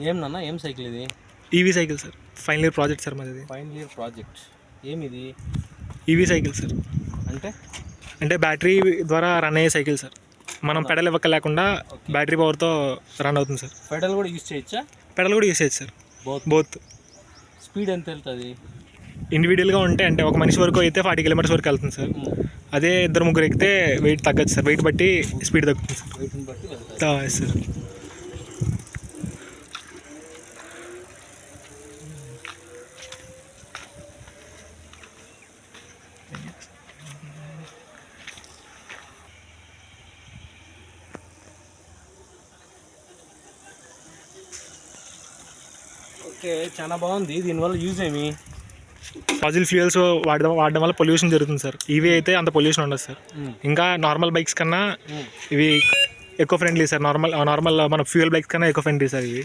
ఏం నాన్న ఏం సైకిల్ ఇది? EV cycle sir, final year project sir మాది. ఫైనల్ ఇయర్ ప్రాజెక్ట్ ఏమిది? ఈవీ సైకిల్ సార్, అంటే అంటే బ్యాటరీ ద్వారా రన్ అయ్యే సైకిల్ సార్. మనం పెడల్ ఇవ్వక లేకుండా బ్యాటరీ పవర్తో రన్ అవుతుంది సార్. పెడల్ కూడా యూజ్ చేయొచ్చా? పెడల్ కూడా యూస్ చేయొచ్చు సార్. బోత్. స్పీడ్ ఎంత వెళ్తుంది? ఇండివిజువల్గా ఉంటే అంటే ఒక మనిషి వరకు అయితే 40 కిలోమీటర్స్ వరకు వెళ్తుంది సార్. అదే ఇద్దరు ముగ్గురు ఎక్కితే వెయిట్ తగ్గచ్చు సార్, వెయిట్ బట్టి స్పీడ్ తగ్గుతుంది సార్. వెయిట్ని బట్టి వెళ్తుంది సార్. ఓకే, చాలా బాగుంది. దీనివల్ల యూజ్ ఏమి? ఫాజిల్ ఫ్యూయల్స్ వాడడం వల్ల పొల్యూషన్ జరుగుతుంది సార్. ఇవి అయితే అంత పొల్యూషన్ ఉండదు సార్. ఇంకా నార్మల్ బైక్స్ కన్నా ఇవి ఎకో ఫ్రెండ్లీ సార్. నార్మల్ మన ఫ్యూయల్ బైక్స్ కన్నా ఎకో ఫ్రెండ్లీ సార్ ఇవి.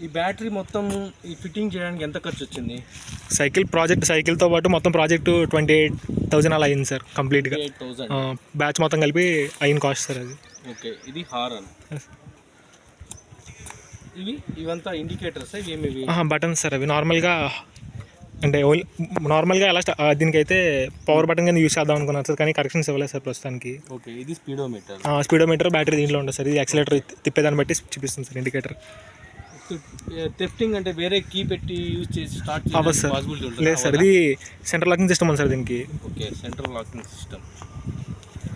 ఈ బ్యాటరీ మొత్తం ఈ ఫిట్టింగ్ చేయడానికి ఎంత ఖర్చు వచ్చింది? సైకిల్తో పాటు మొత్తం ప్రాజెక్టు 28,000 అలా అయింది సార్ కంప్లీట్గా. బ్యాచ్ మొత్తం కలిపి అయిన కాస్ట్ సార్ అది. ఓకే, ఇది హారన్. ఇవంతా ఇండికేటర్స్ ఏమి? బటన్స్ సార్ అవి. నార్మల్గా ఎలా దీనికైతే పవర్ బటన్ కింద యూస్ చేద్దాం అనుకున్నాను సార్, కానీ కరెక్షన్స్ ఇవ్వలేదు సార్ ప్రస్తుతానికి. ఓకే, ఇది స్పీడోమీటర్. స్పీడోమీటర్ బ్యాటరీ దీంట్లో ఉంటుంది సార్. ఇది యాక్సిలేటర్ తిప్పేదాన్ని బట్టి చూపిస్తుంది సార్ ఇండికేటర్. థెఫ్టింగ్ అంటే వేరే కీ పెట్టి యూజ్ చేసి స్టార్ట్ అవ్వదు సార్. లేదు సార్, ఇది సెంట్రల్ లాకింగ్ సిస్టమ్ ఉంది సార్ దీనికి. Okay, central locking system.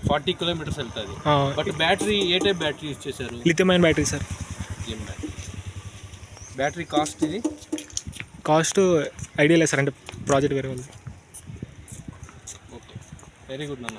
40 kilometres వెళ్తుంది. బట్ బ్యాటరీ ఏ టైప్ బ్యాటరీ యూజ్ చేశారు? Lithium ion battery sir. Battery cost ఇది? కాస్ట్ ఐడియా లేదు సార్, అంటే ప్రాజెక్ట్ వేరే వాళ్ళు. ఓకే, వెరీ గుడ్ నాన్న.